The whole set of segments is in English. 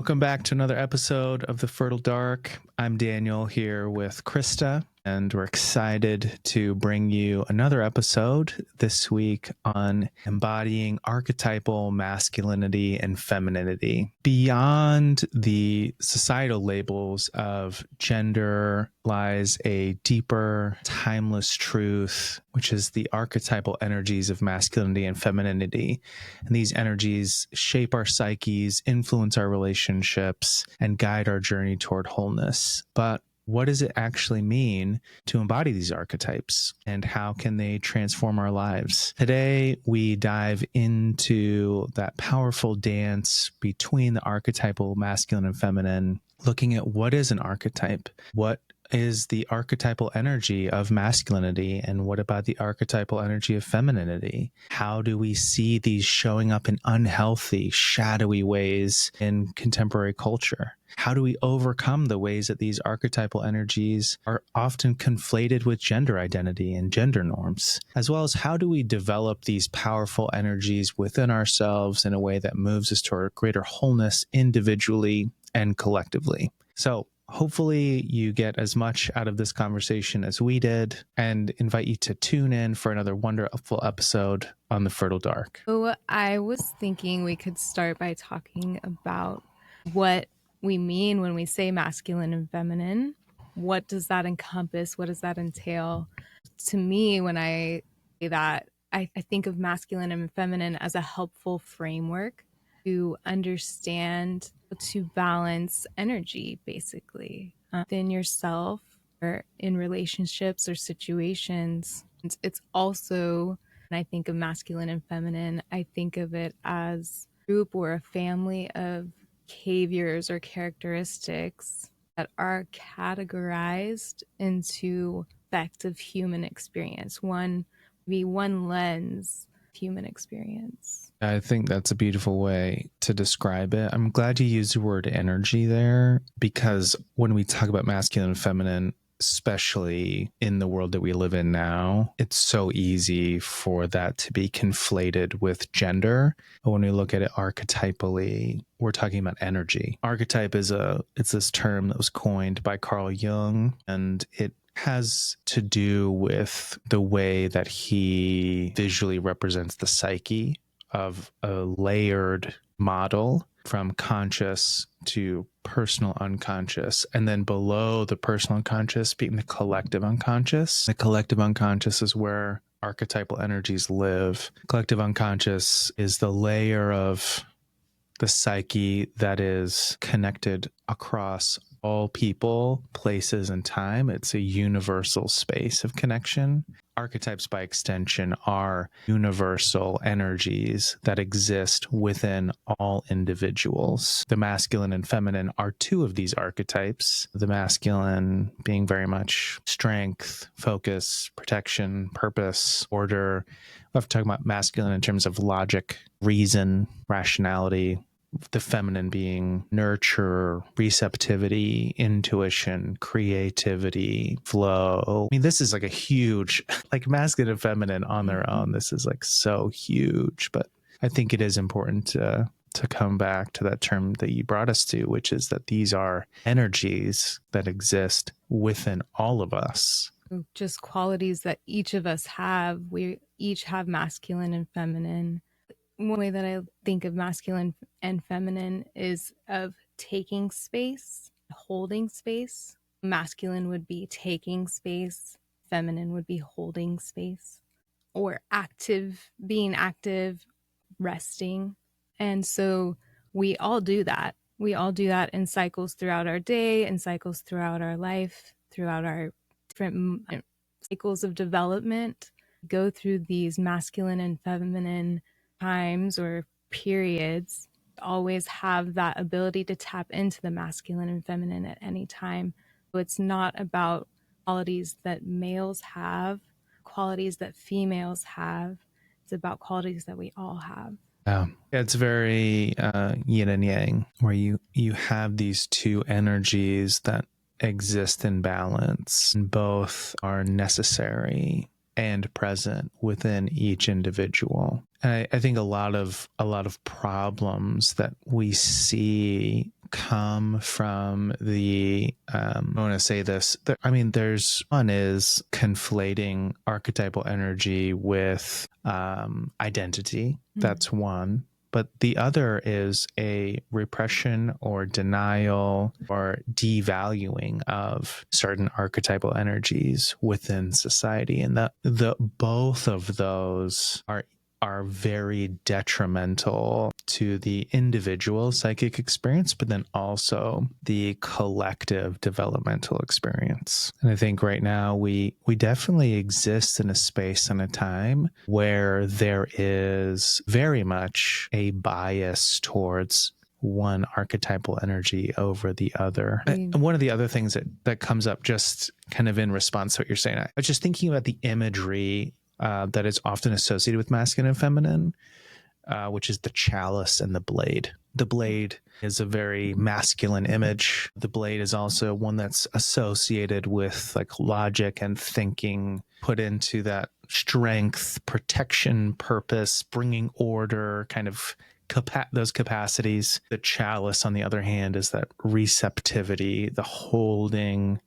Welcome back to another episode of The Fertile Dark. I'm Daniel here with Krista, and we're excited to bring you another episode this week on embodying archetypal masculinity and femininity. Beyond the societal labels of gender lies a deeper, timeless truth, which is the archetypal energies of masculinity and femininity. And these energies shape our psyches, influence our relationships, and guide our journey toward wholeness. But what does it actually mean to embody these archetypes, and how can they transform our lives? Today, we dive into that powerful dance between the archetypal masculine and feminine, looking at what is an archetype, what is the archetypal energy of masculinity, and what about the archetypal energy of femininity? How do we see these showing up in unhealthy, shadowy ways in contemporary culture? How do we overcome the ways that these archetypal energies are often conflated with gender identity and gender norms? As well as how do we develop these powerful energies within ourselves in a way that moves us toward greater wholeness individually and collectively? So hopefully you get as much out of this conversation as we did, and invite you to tune in for another wonderful episode on The Fertile Dark. So I was thinking we could start by talking about what we mean when we say masculine and feminine. What does that encompass? What does that entail? To me, when I say that, I think of masculine and feminine as a helpful framework to understand, to balance energy, basically, within yourself or in relationships or situations. It's also, when I think of masculine and feminine, I think of it as a group or a family of behaviors or characteristics that are categorized into effective human experience. One lens of human experience. I think that's a beautiful way to describe it. I'm glad you used the word energy there, because when we talk about masculine and feminine, especially in the world that we live in now, it's so easy for that to be conflated with gender. But when we look at it archetypally, we're talking about energy. Archetype it's this term that was coined by Carl Jung, and it has to do with the way that he visually represents the psyche of a layered model from conscious to personal unconscious, and then below the personal unconscious being the collective unconscious. The collective unconscious is where archetypal energies live. Collective unconscious is the layer of the psyche that is connected across all people, places, and time. It's a universal space of connection. Archetypes, by extension, are universal energies that exist within all individuals. The masculine and feminine are two of these archetypes. The masculine being very much strength, focus, protection, purpose, order. We have to talk about masculine in terms of logic, reason, rationality. The feminine being nurture, receptivity, intuition, creativity, flow. I mean, this is like a huge, like masculine and feminine on their own. This is like so huge, but I think it is important to come back to that term that you brought us to, which is that these are energies that exist within all of us. Just qualities that each of us have. We each have masculine and feminine. One way that I think of masculine and feminine is of taking space, holding space. Masculine would be taking space, feminine would be holding space, or being active, resting. And so we all do that. We all do that in cycles throughout our day, in cycles throughout our life, throughout our different cycles of development. Go through these masculine and feminine times or periods. Always have that ability to tap into the masculine and feminine at any time. So it's not about qualities that males have, qualities that females have. It's about qualities that we all have. Yeah, it's very yin and yang, where you have these two energies that exist in balance, and both are necessary and present within each individual. And I think a lot of problems that we see come from the, I want to say this, there's one is conflating archetypal energy with identity. That's one. But the other is a repression or denial or devaluing of certain archetypal energies within society. And the both of those are very detrimental to the individual psychic experience, but then also the collective developmental experience. And I think right now we definitely exist in a space and a time where there is very much a bias towards one archetypal energy over the other. And one of the other things that comes up just kind of in response to what you're saying, I was just thinking about the imagery that is often associated with masculine and feminine, which is the chalice and the blade. The blade is a very masculine image. The blade is also one that's associated with like logic and thinking, put into that strength, protection, purpose, bringing order, kind of those capacities. The chalice, on the other hand, is that receptivity, the holding,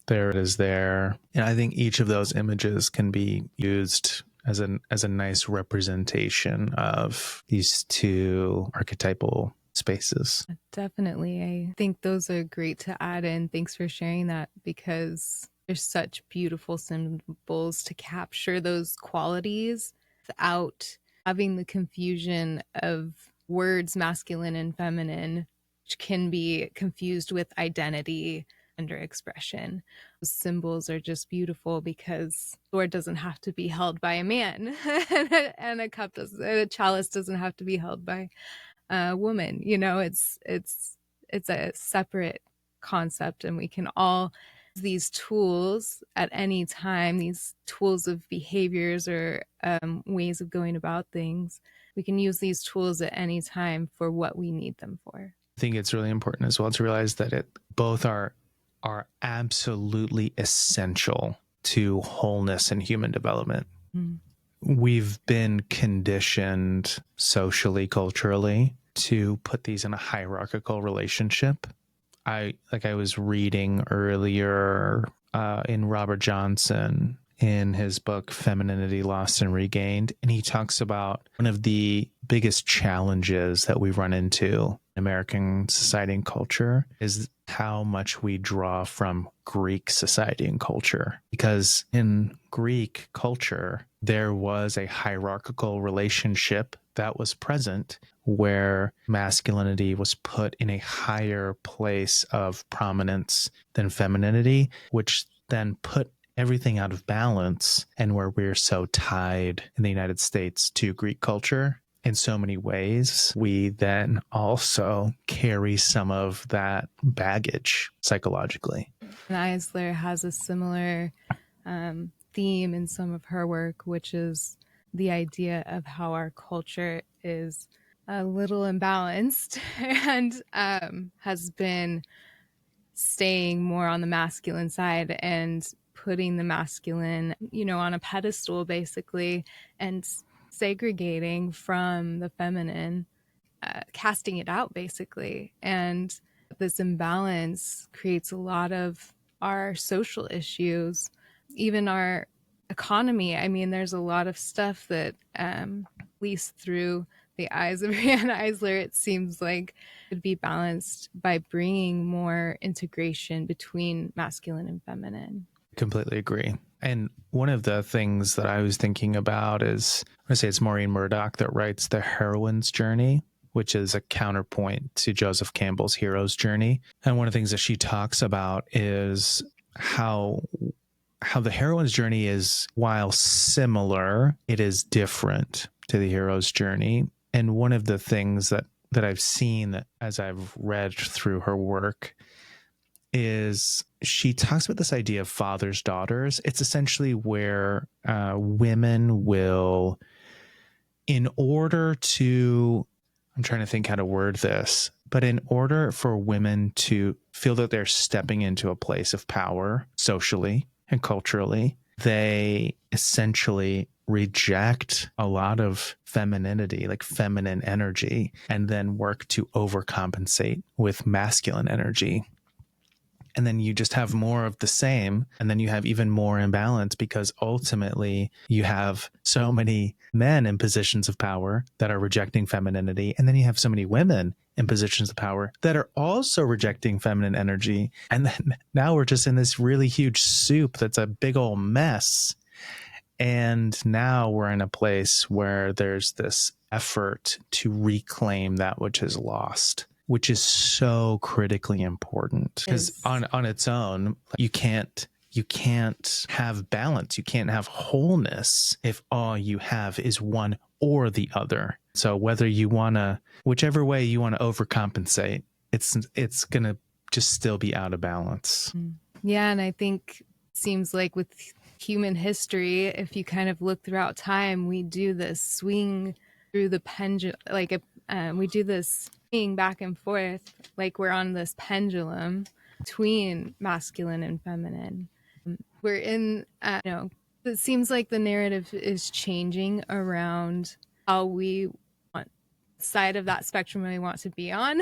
there it is there. And I think each of those images can be used as a nice representation of these two archetypal spaces. Definitely. I think those are great to add in. Thanks for sharing that, because there's such beautiful symbols to capture those qualities without having the confusion of words masculine and feminine, which can be confused with identity under expression. Those symbols are just beautiful because a sword doesn't have to be held by a man and a chalice doesn't have to be held by a woman. It's a separate concept, and we can all use these tools at any time, these tools of behaviors or ways of going about things. We can use these tools at any time for what we need them for. I think it's really important as well to realize that both are absolutely essential to wholeness and human development. We've been conditioned socially, culturally, to put these in a hierarchical relationship. I was reading earlier in Robert Johnson in his book Femininity Lost and Regained, and he talks about one of the biggest challenges that we run into in American society and culture is how much we draw from Greek society and culture. Because in Greek culture, there was a hierarchical relationship that was present where masculinity was put in a higher place of prominence than femininity, which then put everything out of balance, and where we're so tied in the United States to Greek culture in so many ways, we then also carry some of that baggage psychologically. And Eisler has a similar theme in some of her work, which is the idea of how our culture is a little imbalanced and has been staying more on the masculine side and putting the masculine, on a pedestal basically, and segregating from the feminine, casting it out basically. And this imbalance creates a lot of our social issues, even our economy. I mean, there's a lot of stuff that, at least through the eyes of Rihanna Eisler, it seems like it would be balanced by bringing more integration between masculine and feminine. Completely agree. And one of the things that I was thinking about is, I want to say it's Maureen Murdoch that writes The Heroine's Journey, which is a counterpoint to Joseph Campbell's Hero's Journey. And one of the things that she talks about is how the heroine's journey is, while similar, it is different to the hero's journey. And one of the things that I've seen as I've read through her work is she talks about this idea of fathers, daughters. It's essentially where women will, in order to, I'm trying to think how to word this, but in order for women to feel that they're stepping into a place of power socially and culturally, they essentially reject a lot of femininity, like feminine energy, and then work to overcompensate with masculine energy. And then you just have more of the same, and then you have even more imbalance, because ultimately you have so many men in positions of power that are rejecting femininity, and then you have so many women in positions of power that are also rejecting feminine energy. And then now we're just in this really huge soup that's a big old mess. And now we're in a place where there's this effort to reclaim that which is lost, which is so critically important, because on its own, you can't have balance. You can't have wholeness if all you have is one or the other. So whether you want to, whichever way you want to overcompensate, it's going to just still be out of balance. Yeah. And I think it seems like with human history, if you kind of look throughout time, we do this swing through the pendulum, like we do this swing back and forth, like we're on this pendulum between masculine and feminine. We're in, it seems like the narrative is changing around how we want side of that spectrum we want to be on.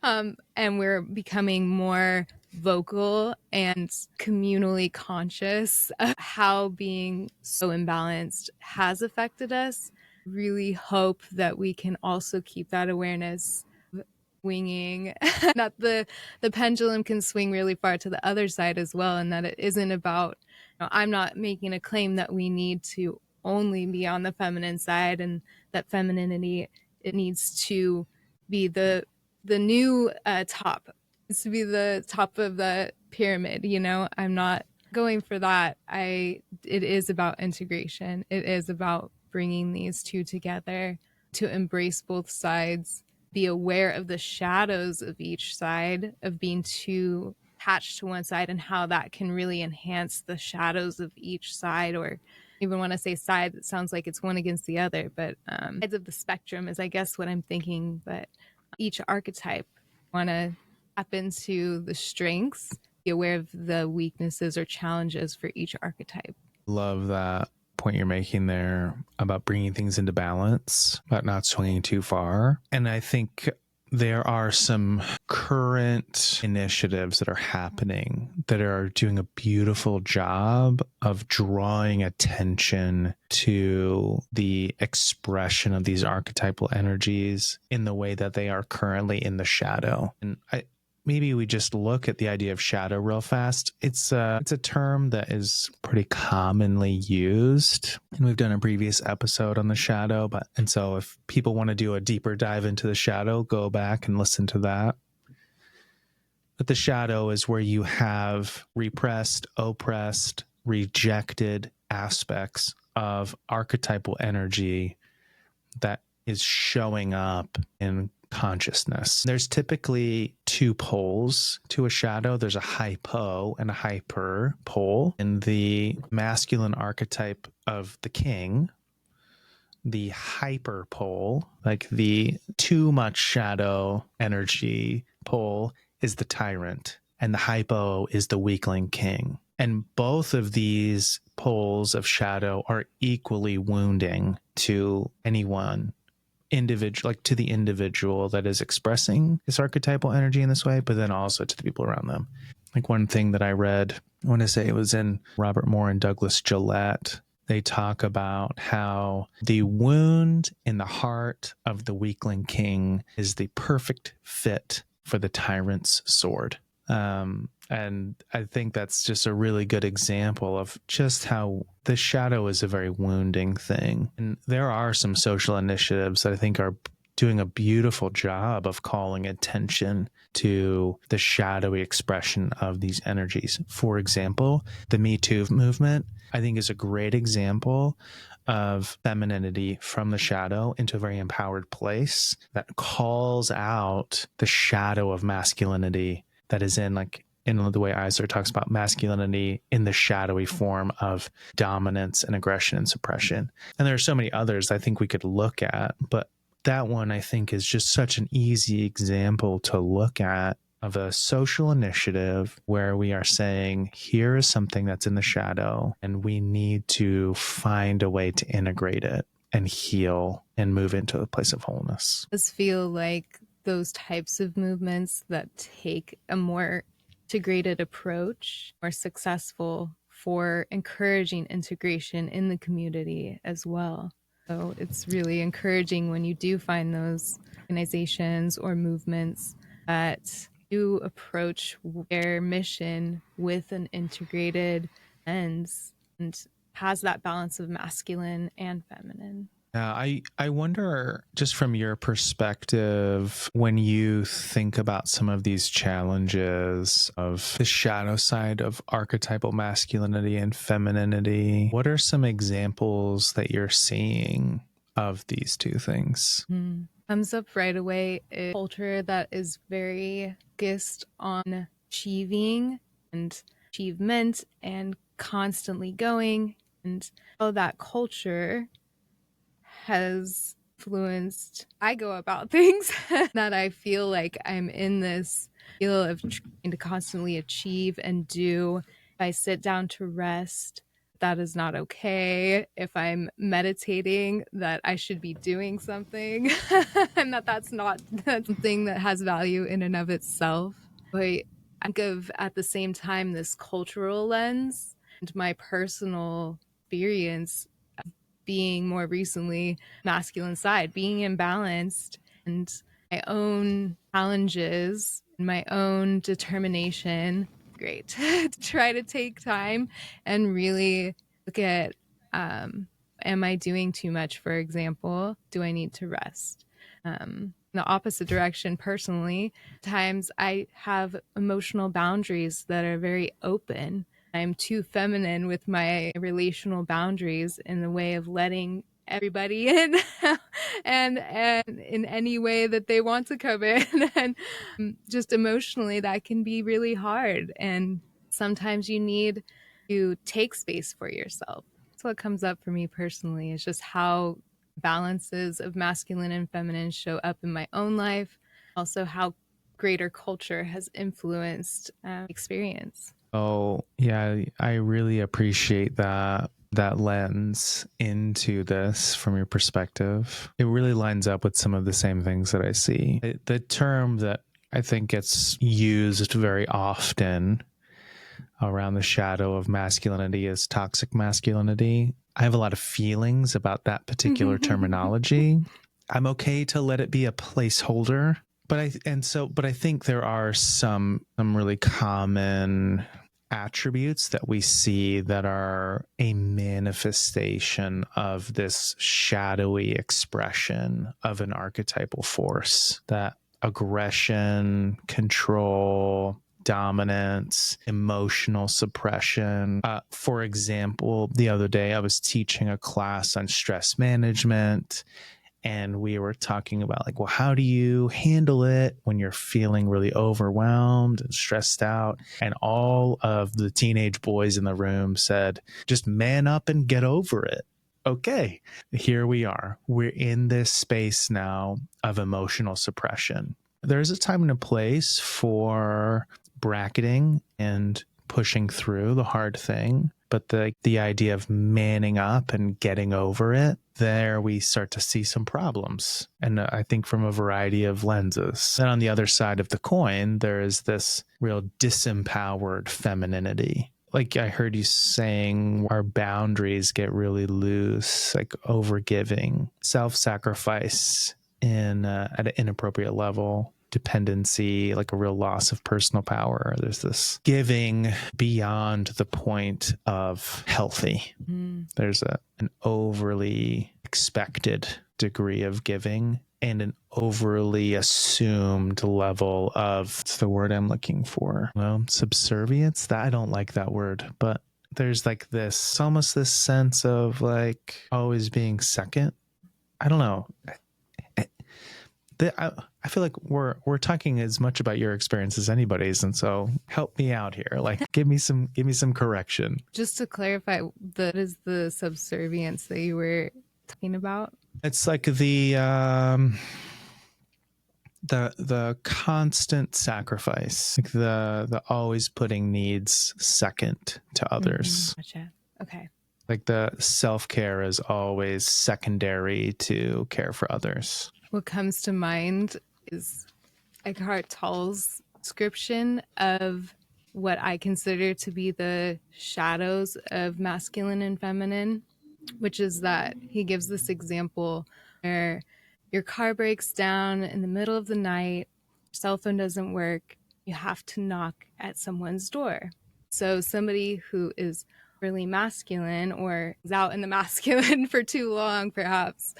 And we're becoming more vocal and communally conscious of how being so imbalanced has affected us. Really hope that we can also keep that awareness swinging, that the pendulum can swing really far to the other side as well, and that it isn't about, I'm not making a claim that we need to only be on the feminine side, and that femininity, it needs to be the new top. It's to be the top of the pyramid, I'm not going for that. It is about integration. It is about bringing these two together, to embrace both sides, be aware of the shadows of each side, of being too attached to one side, and how that can really enhance the shadows of each side. Or even when I say side, it sounds like it's one against the other, but sides of the spectrum is, I guess, what I'm thinking. But each archetype, want to tap into the strengths, be aware of the weaknesses or challenges for each archetype. Love that point you're making there about bringing things into balance, about not swinging too far. And I think there are some current initiatives that are happening that are doing a beautiful job of drawing attention to the expression of these archetypal energies in the way that they are currently in the shadow. And maybe we just look at the idea of shadow real fast. It's a term that is pretty commonly used, and we've done a previous episode on the shadow. And so if people want to do a deeper dive into the shadow, go back and listen to that. But the shadow is where you have repressed, oppressed, rejected aspects of archetypal energy that is showing up in consciousness. There's typically two poles to a shadow. There's a hypo and a hyper pole. In the masculine archetype of the king, the hyper pole, like the too much shadow energy pole, is the tyrant, and the hypo is the weakling king. And both of these poles of shadow are equally wounding to anyone, individual, like to the individual that is expressing this archetypal energy in this way, but then also to the people around them. Like one thing that I read, I want to say it was in Robert Moore and Douglas Gillette, they talk about how the wound in the heart of the weakling king is the perfect fit for the tyrant's sword. And I think that's just a really good example of just how the shadow is a very wounding thing. And there are some social initiatives that I think are doing a beautiful job of calling attention to the shadowy expression of these energies. For example, the Me Too movement, I think, is a great example of femininity from the shadow into a very empowered place that calls out the shadow of masculinity that is in the way Eisler talks about masculinity in the shadowy form of dominance and aggression and suppression. And there are so many others I think we could look at, but that one I think is just such an easy example to look at of a social initiative where we are saying, here is something that's in the shadow, and we need to find a way to integrate it and heal and move into a place of wholeness. It does feel like those types of movements that take a more integrated approach are successful for encouraging integration in the community as well. So it's really encouraging when you do find those organizations or movements that do approach their mission with an integrated lens and has that balance of masculine and feminine. I wonder, just from your perspective, when you think about some of these challenges of the shadow side of archetypal masculinity and femininity, what are some examples that you're seeing of these two things? Comes up right away a culture that is very focused on achieving and achievement and constantly going, and how that culture has influenced I go about things that I feel like I'm in this feel of trying to constantly achieve and do. If I sit down to rest, that is not okay. If I'm meditating, that I should be doing something and that's not something that has value in and of itself. But I think of at the same time this cultural lens and my personal experience being more recently masculine side, being imbalanced, and my own challenges, my own determination. Great to try to take time and really look at, am I doing too much, for example? Do I need to rest? The opposite direction, personally, times I have emotional boundaries that are very open. I'm too feminine with my relational boundaries in the way of letting everybody in and in any way that they want to come in. And just emotionally, that can be really hard. And sometimes you need to take space for yourself. That's what comes up for me personally, is just how balances of masculine and feminine show up in my own life. Also, how greater culture has influenced experience. Oh, yeah, I really appreciate that lens into this from your perspective. It really lines up with some of the same things that I see. The term that I think gets used very often around the shadow of masculinity is toxic masculinity. I have a lot of feelings about that particular terminology. I'm okay to let it be a placeholder, but I think there are some really common attributes that we see that are a manifestation of this shadowy expression of an archetypal force, that aggression, control, dominance, emotional suppression. For example, the other day I was teaching a class on stress management, and we were talking about like, well, how do you handle it when you're feeling really overwhelmed and stressed out? And all of the teenage boys in the room said, just man up and get over it. Okay, here we are. We're in this space now of emotional suppression. There's a time and a place for bracketing and pushing through the hard thing. But the idea of manning up and getting over it, there we start to see some problems. And I think from a variety of lenses. Then on the other side of the coin, there is this real disempowered femininity. Like I heard you saying, our boundaries get really loose, like overgiving, self-sacrifice at an inappropriate level, dependency, like a real loss of personal power. There's this giving beyond the point of healthy. There's an overly expected degree of giving and an overly assumed level of, what's the word I'm looking for? Well, subservience. I don't like that word, but there's like this, almost this sense of like always being second. I don't know. I feel like we're talking as much about your experience as anybody's, and so help me out here. Like, give me some correction. Just to clarify, that is the subservience that you were talking about. It's like the the constant sacrifice, like the always putting needs second to others. Gotcha. Okay. Like the self-care is always secondary to care for others. What comes to mind is Eckhart Tolle's description of what I consider to be the shadows of masculine and feminine, which is that he gives this example where your car breaks down in the middle of the night, your cell phone doesn't work, you have to knock at someone's door. So somebody who is really masculine or is out in the masculine for too long, perhaps,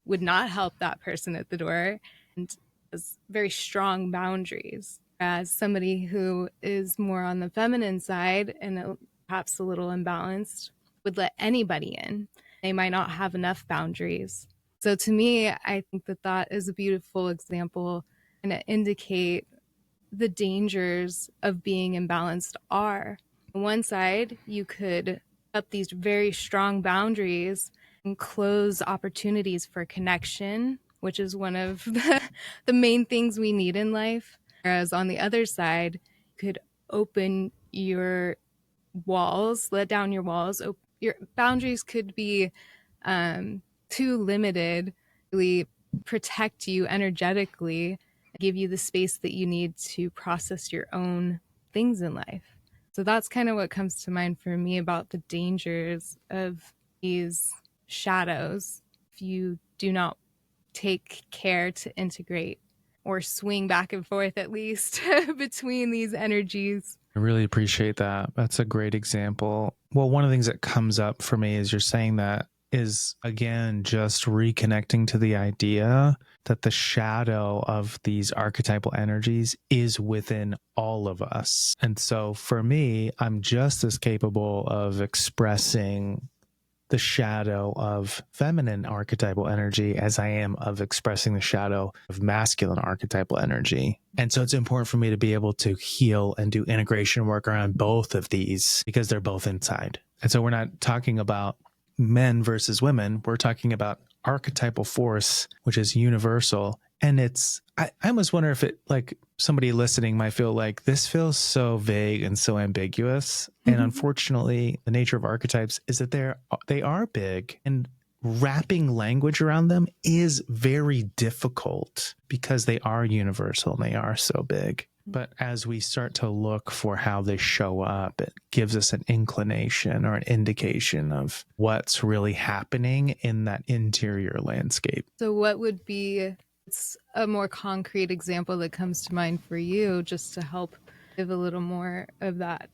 would not help that person at the door and has very strong boundaries. As somebody who is more on the feminine side and perhaps a little imbalanced would let anybody in. They might not have enough boundaries. So to me, I think that that is a beautiful example and to indicate the dangers of being imbalanced are. On one side, you could up these very strong boundaries and close opportunities for connection, which is one of the main things we need in life. Whereas on the other side, you could open your walls, let down your walls. Your boundaries could be too limited, really protect you energetically, give you the space that you need to process your own things in life. So that's kind of what comes to mind for me about the dangers of these shadows if you do not take care to integrate or swing back and forth at least between these energies. I really appreciate that. That's a great example. Well, one of the things that comes up for me as you're saying that is, again, just reconnecting to the idea that the shadow of these archetypal energies is within all of us. And so for me, I'm just as capable of expressing the shadow of feminine archetypal energy as I am of expressing the shadow of masculine archetypal energy. And so it's important for me to be able to heal and do integration work around both of these because they're both inside. And so we're not talking about men versus women. We're talking about archetypal force, which is universal. And I almost wonder if it, like, somebody listening might feel like this feels so vague and so ambiguous. And unfortunately, the nature of archetypes is that they are big, and wrapping language around them is very difficult because they are universal and they are so big. But as we start to look for how they show up, it gives us an inclination or an indication of what's really happening in that interior landscape. So what would be a more concrete example that comes to mind for you, just to help give a little more of that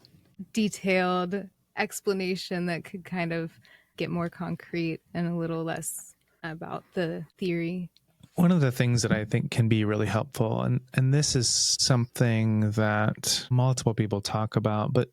detailed explanation that could kind of get more concrete and a little less about the theory? One of the things that I think can be really helpful, and this is something that multiple people talk about, but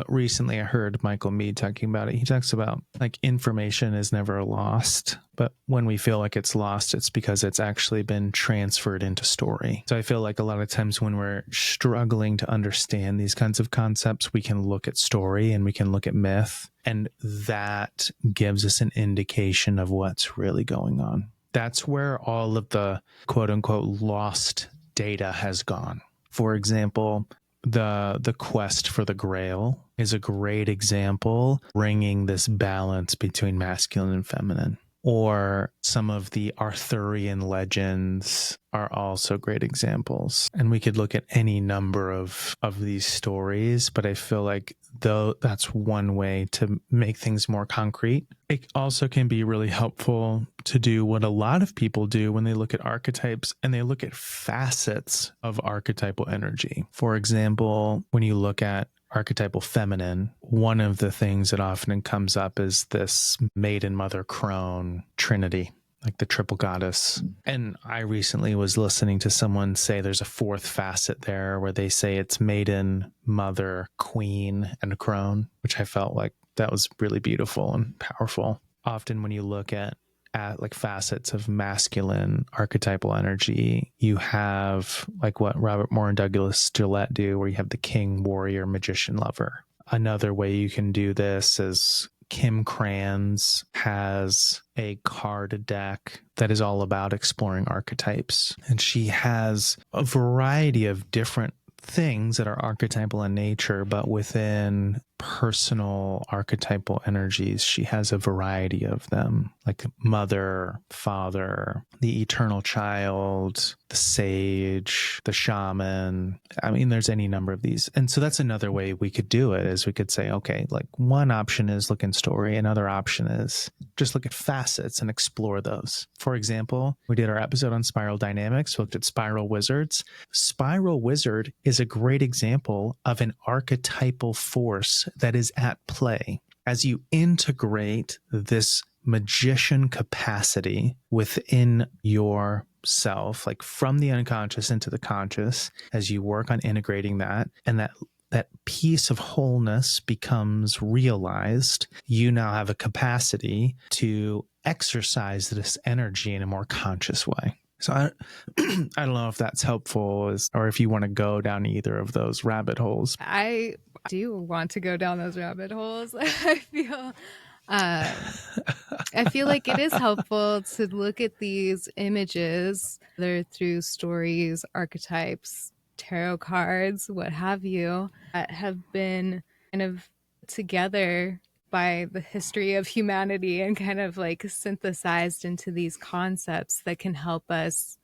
recently I heard Michael Mead talking about it. He talks about, like, information is never lost, but when we feel like it's lost, it's because it's actually been transferred into story. So I feel like a lot of times when we're struggling to understand these kinds of concepts, we can look at story and we can look at myth, and that gives us an indication of what's really going on. That's where all of the quote unquote lost data has gone. For example, the quest for the Grail is a great example, bringing this balance between masculine and feminine. Or some of the Arthurian legends are also great examples. And we could look at any number of these stories, but I feel like though that's one way to make things more concrete. It also can be really helpful to do what a lot of people do when they look at archetypes and they look at facets of archetypal energy. For example, when you look at archetypal feminine, one of the things that often comes up is this maiden, mother, crone trinity, like the triple goddess. And I recently was listening to someone say there's a fourth facet there where they say it's maiden, mother, queen, and crone, which I felt like that was really beautiful and powerful. Often when you look at like facets of masculine archetypal energy, you have like what Robert Moore and Douglas Gillette do, where you have the king, warrior, magician, lover. Another way you can do this is Kim Kranz has a card deck that is all about exploring archetypes. And she has a variety of different things that are archetypal in nature, but within personal archetypal energies, she has a variety of them, like mother, father, the eternal child, the sage, the shaman. I mean, there's any number of these. And so that's another way we could do it, is we could say, okay, like one option is look in story, another option is just look at facets and explore those. For example, we did our episode on spiral dynamics, we looked at spiral wizards. Spiral wizard is a great example of an archetypal force that is at play. As you integrate this magician capacity within yourself, like from the unconscious into the conscious, as you work on integrating that, and that piece of wholeness becomes realized, you now have a capacity to exercise this energy in a more conscious way. So I don't know if that's helpful, or if you want to go down either of those rabbit holes. I do want to go down those rabbit holes. I feel like it is helpful to look at these images, whether through stories, archetypes, tarot cards, what have you, that have been kind of together by the history of humanity and kind of like synthesized into these concepts that can help us,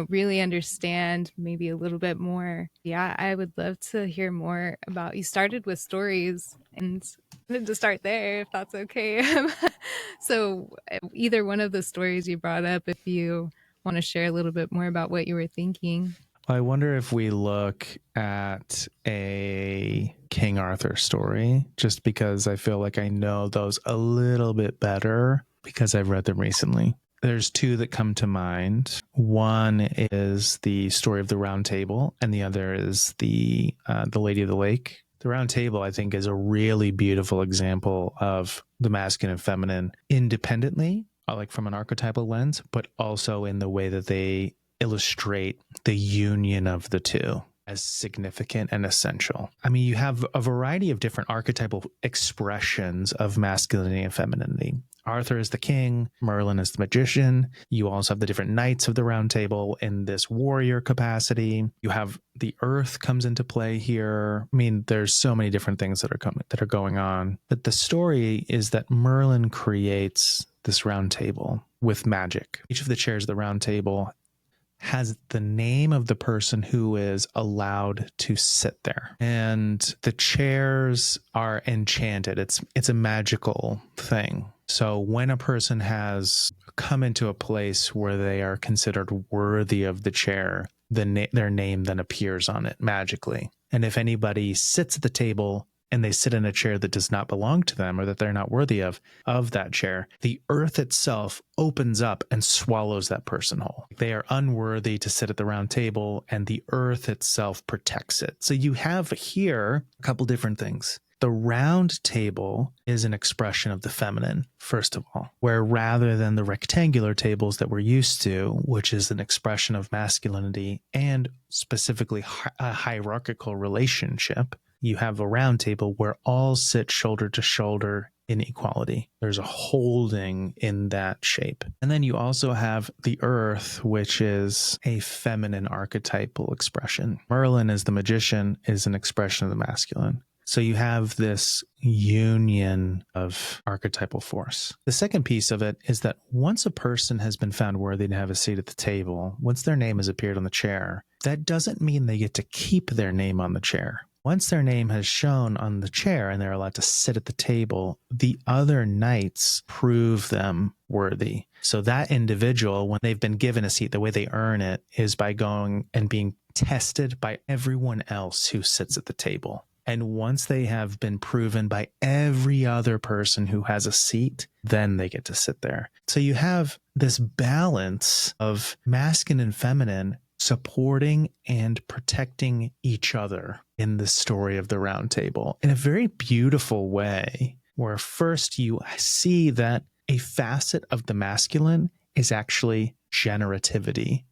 really understand maybe a little bit more. Yeah, I would love to hear more about, you started with stories, and I wanted to start there if that's okay. So either one of the stories you brought up, if you want to share a little bit more about what you were thinking. I wonder if we look at a King Arthur story, just because I feel like I know those a little bit better because I've read them recently. There's two that come to mind. One is the story of the Round Table, and the other is the Lady of the Lake. The Round Table, I think, is a really beautiful example of the masculine and feminine independently, like from an archetypal lens, but also in the way that they illustrate the union of the two as significant and essential. I mean, you have a variety of different archetypal expressions of masculinity and femininity. Arthur is the king, Merlin is the magician. You also have the different knights of the Round Table in this warrior capacity. You have the earth comes into play here. I mean, there's so many different things that are going on. But the story is that Merlin creates this round table with magic. Each of the chairs of the Round Table has the name of the person who is allowed to sit there. And the chairs are enchanted. It's a magical thing. So when a person has come into a place where they are considered worthy of the chair, their name then appears on it magically. And if anybody sits at the table and they sit in a chair that does not belong to them, or that they're not worthy of that chair, the earth itself opens up and swallows that person whole. They are unworthy to sit at the round table, and the earth itself protects it. So you have here a couple different things. The round table is an expression of the feminine, first of all, where rather than the rectangular tables that we're used to, which is an expression of masculinity and specifically a hierarchical relationship, you have a round table where all sit shoulder to shoulder in equality. There's a holding in that shape. And then you also have the earth, which is a feminine archetypal expression. Merlin as the magician is an expression of the masculine. So you have this union of archetypal force. The second piece of it is that once a person has been found worthy to have a seat at the table, once their name has appeared on the chair, that doesn't mean they get to keep their name on the chair. Once their name has shown on the chair and they're allowed to sit at the table, the other knights prove them worthy. So that individual, when they've been given a seat, the way they earn it is by going and being tested by everyone else who sits at the table. And once they have been proven by every other person who has a seat, then they get to sit there. So you have this balance of masculine and feminine supporting and protecting each other in the story of the Round Table in a very beautiful way, where first you see that a facet of the masculine is actually generativity,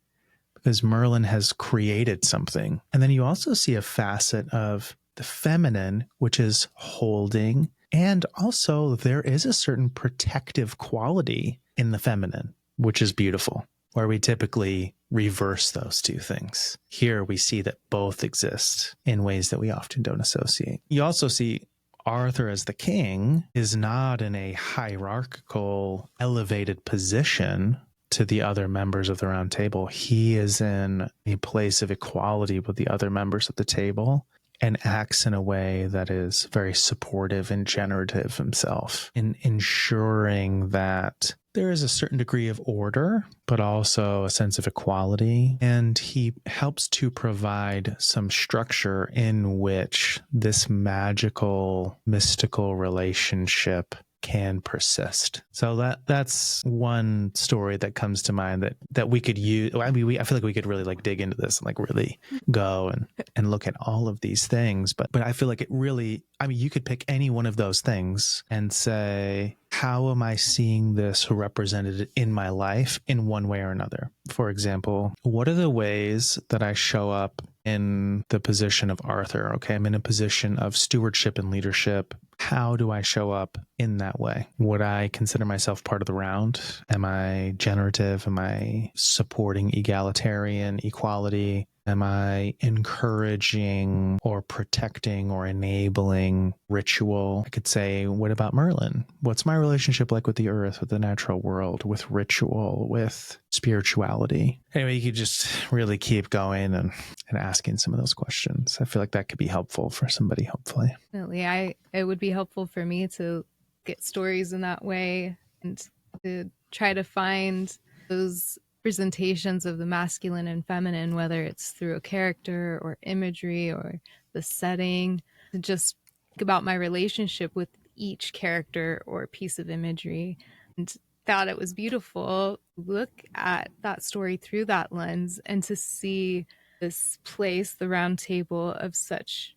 because Merlin has created something. And then you also see a facet of the feminine, which is holding And also, there is a certain protective quality in the feminine, which is beautiful, where we typically reverse those two things. Here we see that both exist in ways that we often don't associate. You also see Arthur as the king is not in a hierarchical, elevated position to the other members of the round table. He is in a place of equality with the other members of the table and acts in a way that is very supportive and generative himself, in ensuring that there is a certain degree of order, but also a sense of equality. And he helps to provide some structure in which this magical, mystical relationship can persist. So that's one story that comes to mind that we could use. I mean, I feel like we could really like dig into this and like really go and look at all of these things. But I feel like it really, I mean, you could pick any one of those things and say, how am I seeing this represented in my life in one way or another? For example, what are the ways that I show up in the position of Arthur? Okay, I'm in a position of stewardship and leadership. How do I show up in that way? Would I consider myself part of the round? Am I generative? Am I supporting egalitarian equality? Am I encouraging or protecting or enabling ritual? I could say, what about Merlin? What's my relationship like with the earth, with the natural world, with ritual, with spirituality? Anyway, you could just really keep going and asking some of those questions. I feel like that could be helpful for somebody, hopefully. Definitely. It would be helpful for me to get stories in that way and to try to find those representations of the masculine and feminine, whether it's through a character or imagery or the setting, to just think about my relationship with each character or piece of imagery. And thought it was beautiful to look at that story through that lens and to see this place, the round table, of such,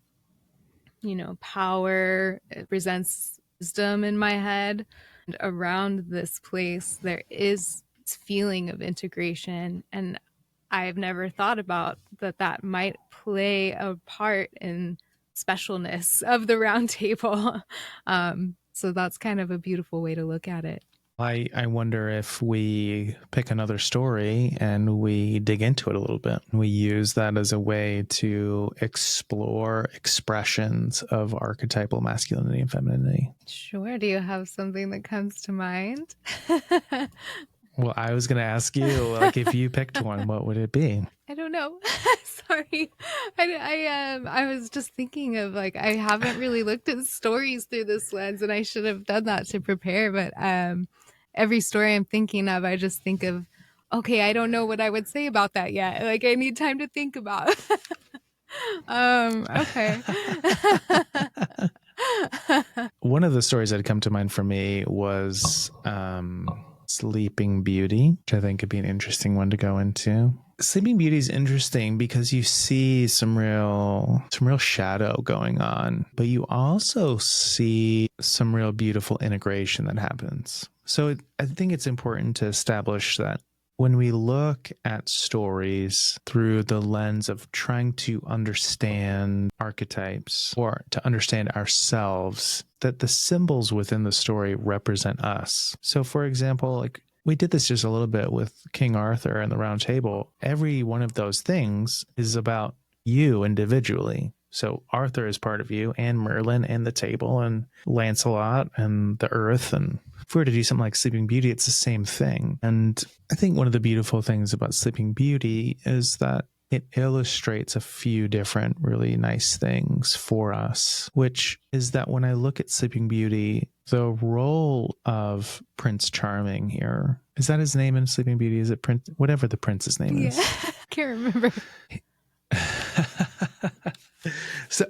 power. It presents wisdom in my head. And around this place, there is this feeling of integration. And I've never thought about that might play a part in specialness of the round table. So that's kind of a beautiful way to look at it. I wonder if we pick another story and we dig into it a little bit. We use that as a way to explore expressions of archetypal masculinity and femininity. Sure. Do you have something that comes to mind? Well, I was going to ask you, like, if you picked one, what would it be? I don't know. Sorry. I was just thinking of, like, I haven't really looked at stories through this lens, and I should have done that to prepare. But every story I'm thinking of, I just think of, okay, I don't know what I would say about that yet. Like, I need time to think about. Okay. One of the stories that had come to mind for me was Sleeping Beauty, which I think could be an interesting one to go into. Sleeping Beauty is interesting because you see some real shadow going on, but you also see some real beautiful integration that happens. So I think it's important to establish that when we look at stories through the lens of trying to understand archetypes or to understand ourselves, that the symbols within the story represent us. So for example, like we did this just a little bit with King Arthur and the Round Table. Every one of those things is about you individually. So Arthur is part of you, and Merlin and the table, and Lancelot and the earth. And if we were to do something like Sleeping Beauty, it's the same thing. And I think one of the beautiful things about Sleeping Beauty is that it illustrates a few different really nice things for us, which is that when I look at Sleeping Beauty, the role of Prince Charming here, is that his name in Sleeping Beauty? Is it Prince? Whatever the prince's name is. Can't remember. So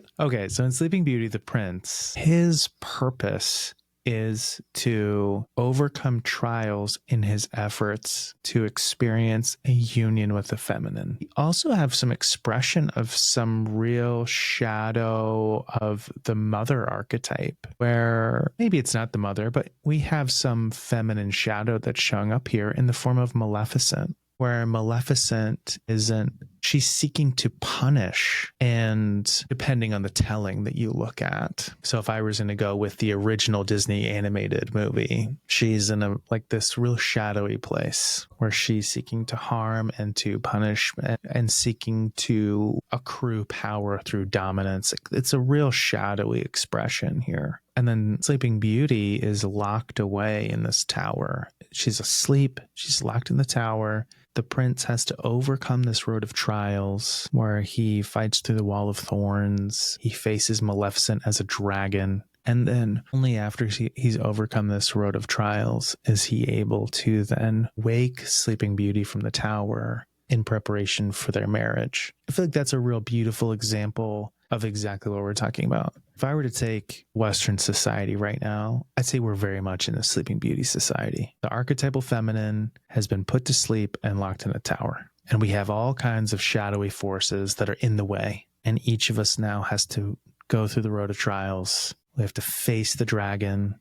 in Sleeping Beauty, the prince, his purpose is to overcome trials in his efforts to experience a union with the feminine. We also have some expression of some real shadow of the mother archetype, where maybe it's not the mother, but we have some feminine shadow that's showing up here in the form of Maleficent, where Maleficent isn't she's seeking to punish, and depending on the telling that you look at. So if I was going to go with the original Disney animated movie, she's in a like this real shadowy place where she's seeking to harm and to punish and seeking to accrue power through dominance. It's a real shadowy expression here. And then Sleeping Beauty is locked away in this tower. She's asleep. She's locked in the tower. The prince has to overcome this road of trials where he fights through the wall of thorns. He faces Maleficent as a dragon. And then only after he's overcome this road of trials is he able to then wake Sleeping Beauty from the tower in preparation for their marriage. I feel like that's a real beautiful example of exactly what we're talking about. If I were to take Western society right now, I'd say we're very much in a Sleeping Beauty society. The archetypal feminine has been put to sleep and locked in a tower. And we have all kinds of shadowy forces that are in the way. And each of us now has to go through the road of trials. We have to face the dragon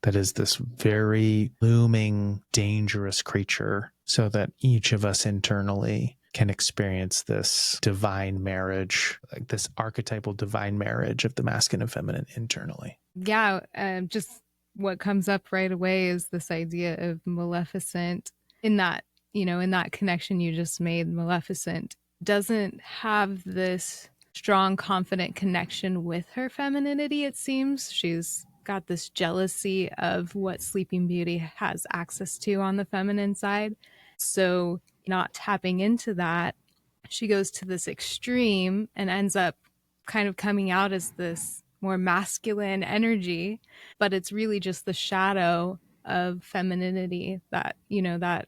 that is this very looming, dangerous creature so that each of us internally can experience this divine marriage, like this archetypal divine marriage of the masculine and feminine internally. Yeah, just what comes up right away is this idea of Maleficent. In that, in that connection you just made, Maleficent doesn't have this strong, confident connection with her femininity, it seems. She's got this jealousy of what Sleeping Beauty has access to on the feminine side. So not tapping into that, she goes to this extreme and ends up kind of coming out as this more masculine energy, but it's really just the shadow of femininity, that, that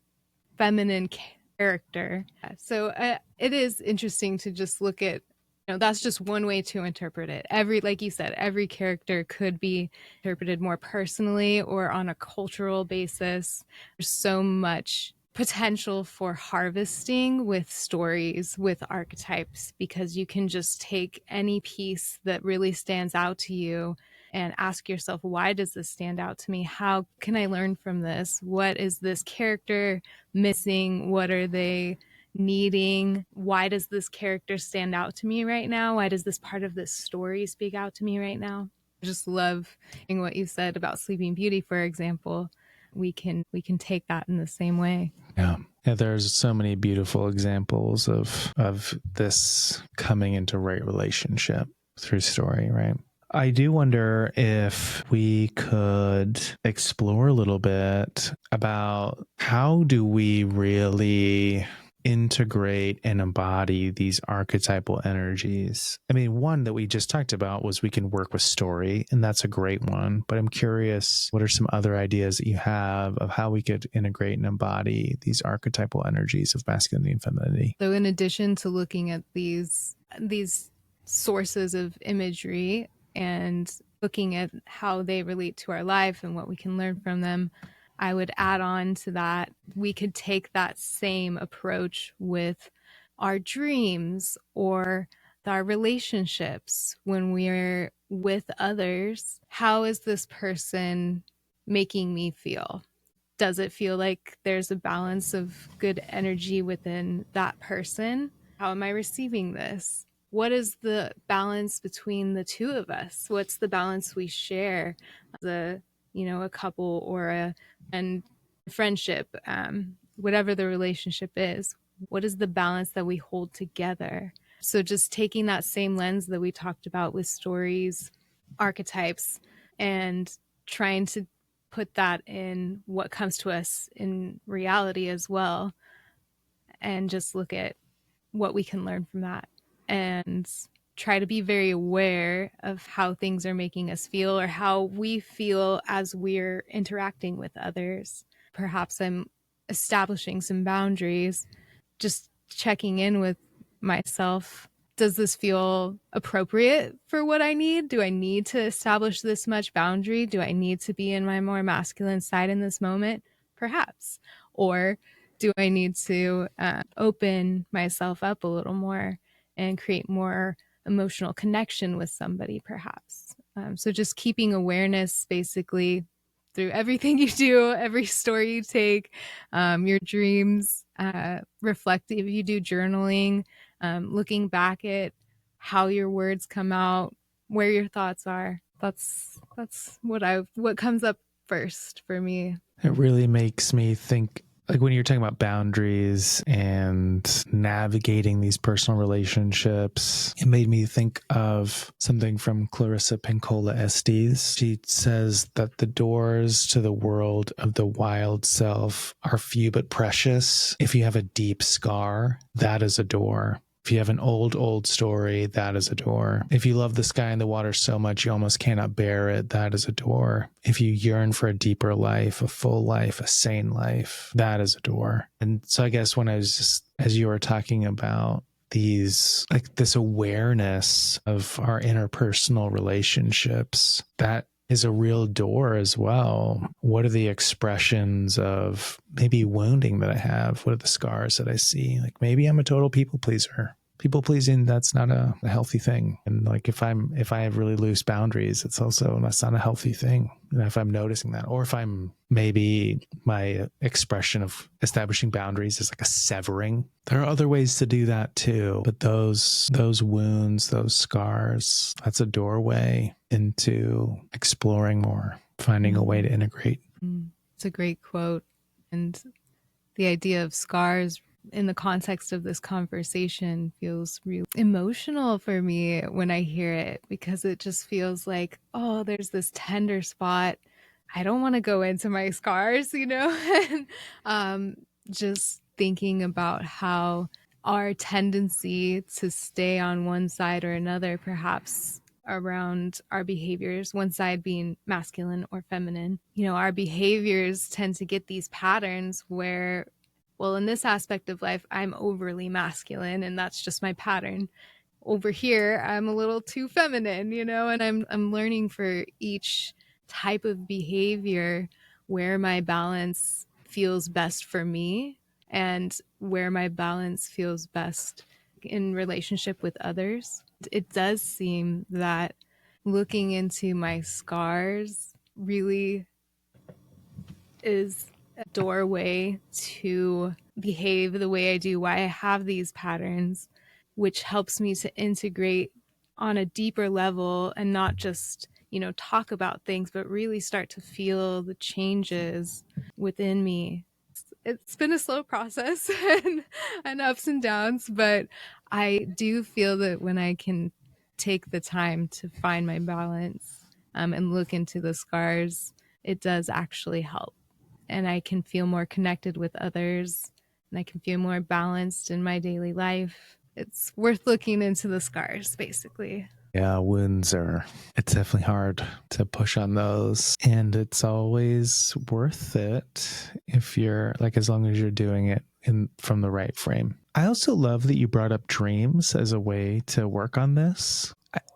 feminine character. So it is interesting to just look at, that's just one way to interpret it. Like you said, every character could be interpreted more personally or on a cultural basis. There's so much potential for harvesting with stories, with archetypes, because you can just take any piece that really stands out to you and ask yourself, why does this stand out to me? How can I learn from this? What is this character missing? What are they needing? Why does this character stand out to me right now? Why does this part of this story speak out to me right now? I just love what you said about Sleeping Beauty, for example. We can take that in the same way. Yeah. There's so many beautiful examples of this coming into right relationship through story, right? I do wonder if we could explore a little bit about how do we really integrate and embody these archetypal energies. I mean, one that we just talked about was we can work with story, and that's a great one. But I'm curious, what are some other ideas that you have of how we could integrate and embody these archetypal energies of masculinity and femininity? So in addition to looking at these sources of imagery and looking at how they relate to our life and what we can learn from them, I would add on to that, we could take that same approach with our dreams or our relationships when we're with others. How is this person making me feel? Does it feel like there's a balance of good energy within that person? How am I receiving this? What is the balance between the two of us? What's the balance we share as a couple or a friendship, whatever the relationship is? What is the balance that we hold together? So just taking that same lens that we talked about with stories, archetypes, and trying to put that in what comes to us in reality as well, and just look at what we can learn from that and try to be very aware of how things are making us feel or how we feel as we're interacting with others. Perhaps I'm establishing some boundaries, just checking in with myself. Does this feel appropriate for what I need? Do I need to establish this much boundary? Do I need to be in my more masculine side in this moment? Perhaps. Or do I need to open myself up a little more and create more emotional connection with somebody, perhaps? So just keeping awareness basically through everything you do, every story you take, your dreams, reflect if you do journaling, looking back at how your words come out, where your thoughts are. That's what comes up first for me. It really makes me think, like when you're talking about boundaries and navigating these personal relationships, it made me think of something from Clarissa Pinkola Estes. She says that the doors to the world of the wild self are few but precious. If you have a deep scar, that is a door. If you have an old story, that is a door. If you love the sky and the water so much you almost cannot bear it, that is a door. If you yearn for a deeper life, a full life, a sane life, that is a door. And so I guess when I was just, as you were talking about these, like this awareness of our interpersonal relationships, that is a real door as well. What are the expressions of maybe wounding that I have? What are the scars that I see? Like maybe I'm a total people pleaser. People pleasing, that's not a healthy thing. And like if I have really loose boundaries, that's not a healthy thing. And if I'm noticing that, or if I'm maybe my expression of establishing boundaries is like a severing. There are other ways to do that too. But those wounds, those scars, that's a doorway into exploring more, finding a way to integrate. It's a great quote. And the idea of scars in the context of this conversation feels really emotional for me when I hear it, because it just feels like, oh, there's this tender spot. I don't want to go into my scars, and just thinking about how our tendency to stay on one side or another, perhaps around our behaviors, one side being masculine or feminine, our behaviors tend to get these patterns where, well, in this aspect of life, I'm overly masculine and that's just my pattern. Over here, I'm a little too feminine, and I'm learning for each type of behavior where my balance feels best for me and where my balance feels best in relationship with others. It does seem that looking into my scars really is a doorway to behave the way I do, why I have these patterns, which helps me to integrate on a deeper level and not just, talk about things, but really start to feel the changes within me. It's been a slow process and ups and downs, but I do feel that when I can take the time to find my balance and look into the scars, it does actually help. And I can feel more connected with others, and I can feel more balanced in my daily life. It's worth looking into the scars, basically. Yeah, it's definitely hard to push on those. And it's always worth it if you're like, as long as you're doing it from the right frame. I also love that you brought up dreams as a way to work on this.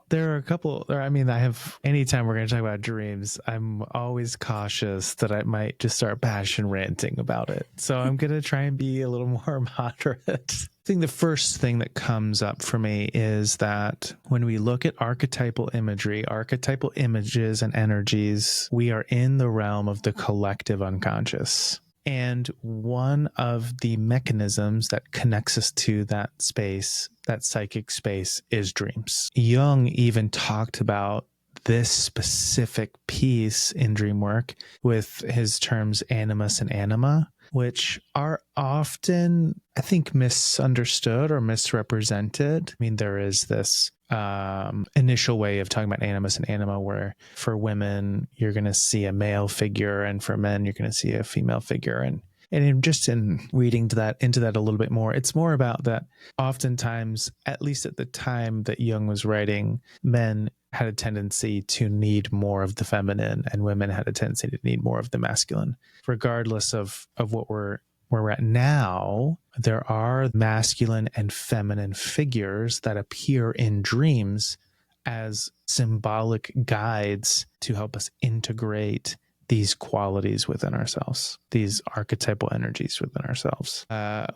There are a couple, anytime we're going to talk about dreams, I'm always cautious that I might just start passion ranting about it. So I'm going to try and be a little more moderate. I think the first thing that comes up for me is that when we look at archetypal imagery, archetypal images and energies, we are in the realm of the collective unconscious. And one of the mechanisms that connects us to that space, that psychic space, is dreams. Jung even talked about this specific piece in dream work with his terms animus and anima, which are often, I think, misunderstood or misrepresented. I mean, there is this initial way of talking about animus and anima, where for women, you're going to see a male figure, and for men, you're going to see a female figure. And just in reading into that a little bit more, it's more about that oftentimes, at least at the time that Jung was writing, men had a tendency to need more of the feminine and women had a tendency to need more of the masculine. Regardless of where we're at now, there are masculine and feminine figures that appear in dreams as symbolic guides to help us integrate these qualities within ourselves, these archetypal energies within ourselves,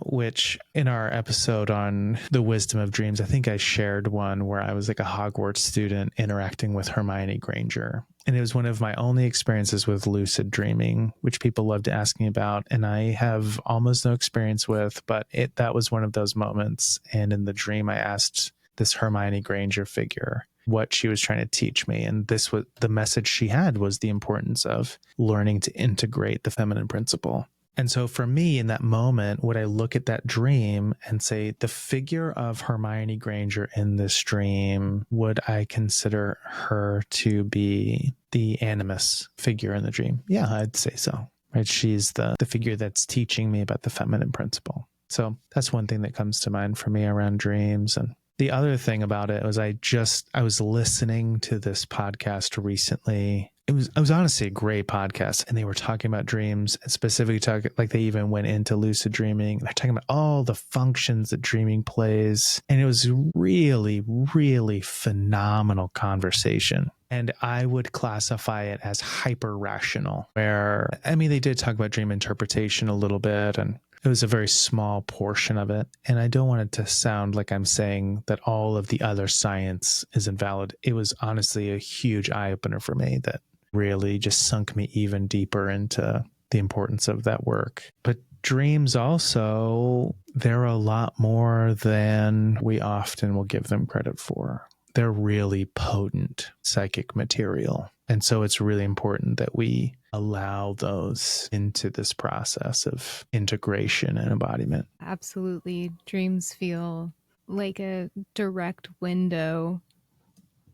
which in our episode on the wisdom of dreams, I think I shared one where I was like a Hogwarts student interacting with Hermione Granger. And it was one of my only experiences with lucid dreaming, which people love to ask me about. And I have almost no experience with, but that was one of those moments. And in the dream, I asked this Hermione Granger figure what she was trying to teach me. And this was the message she had, was the importance of learning to integrate the feminine principle. And so for me in that moment, would I look at that dream and say, the figure of Hermione Granger in this dream, would I consider her to be the animus figure in the dream? Yeah, I'd say so. Right? She's the figure that's teaching me about the feminine principle. So that's one thing that comes to mind for me around dreams. And the other thing about it was I was listening to this podcast recently. It was honestly a great podcast, and they were talking about dreams, and specifically like they even went into lucid dreaming. They're talking about all the functions that dreaming plays, and it was really, really phenomenal conversation. And I would classify it as hyper rational, where, I mean, they did talk about dream interpretation a little bit, and it was a very small portion of it. And I don't want it to sound like I'm saying that all of the other science is invalid. It was honestly a huge eye opener for me that really just sunk me even deeper into the importance of that work. But dreams also, they're a lot more than we often will give them credit for. They're really potent psychic material. And so it's really important that we allow those into this process of integration and embodiment. Absolutely. Dreams feel like a direct window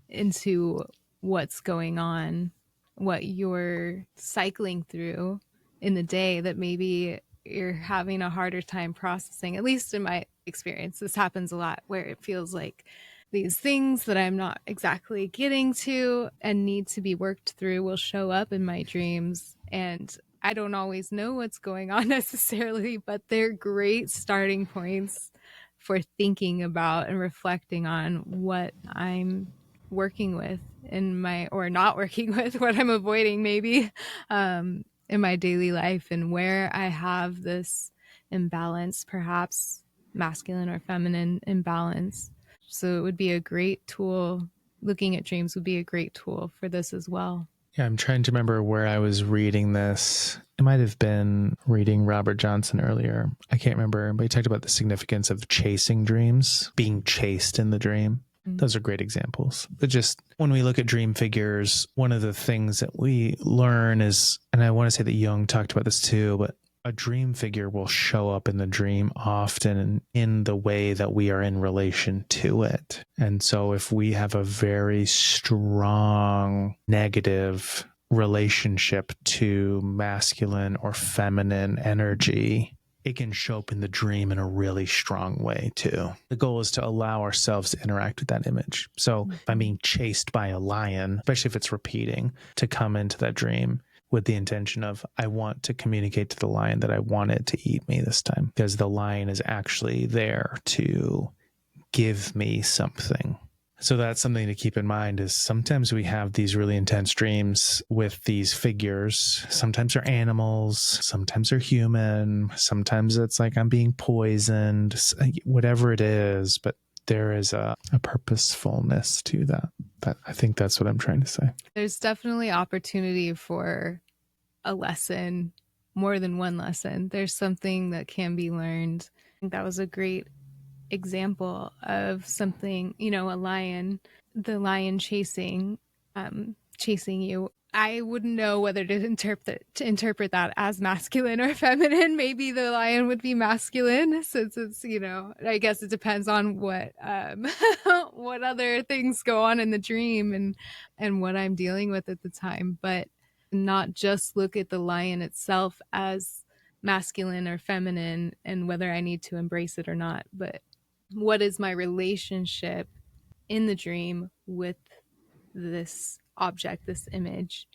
into what's going on, what you're cycling through in the day that maybe you're having a harder time processing. At least in my experience, this happens a lot, where it feels like these things that I'm not exactly getting to and need to be worked through will show up in my dreams. And I don't always know what's going on necessarily, but they're great starting points for thinking about and reflecting on what I'm working with in my, or not working with, what I'm avoiding maybe in my daily life, and where I have this imbalance, perhaps masculine or feminine imbalance. So it would be a great tool. Looking at dreams would be a great tool for this as well. Yeah, I'm trying to remember where I was reading this. It might have been reading Robert Johnson earlier. I can't remember, but he talked about the significance of chasing dreams, being chased in the dream. Those are great examples. But just when we look at dream figures, one of the things that we learn is, and I want to say that Jung talked about this too, but a dream figure will show up in the dream often in the way that we are in relation to it. And so if we have a very strong negative relationship to masculine or feminine energy, it can show up in the dream in a really strong way too. The goal is to allow ourselves to interact with that image. So if I'm being chased by a lion, especially if it's repeating, to come into that dream with the intention of, I want to communicate to the lion that I want it to eat me this time, because the lion is actually there to give me something. So that's something to keep in mind, is sometimes we have these really intense dreams with these figures. Sometimes they're animals, sometimes they're human, sometimes it's like I'm being poisoned, whatever it is, but there is a purposefulness to that. I think that's what I'm trying to say. There's definitely opportunity for a lesson, more than one lesson. There's something that can be learned. I think that was a great example of something, a lion, the lion chasing you. I wouldn't know whether to interpret that as masculine or feminine. Maybe the lion would be masculine, since it's, I guess it depends on what what other things go on in the dream and what I'm dealing with at the time. But not just look at the lion itself as masculine or feminine and whether I need to embrace it or not, but what is my relationship in the dream with this object, this image,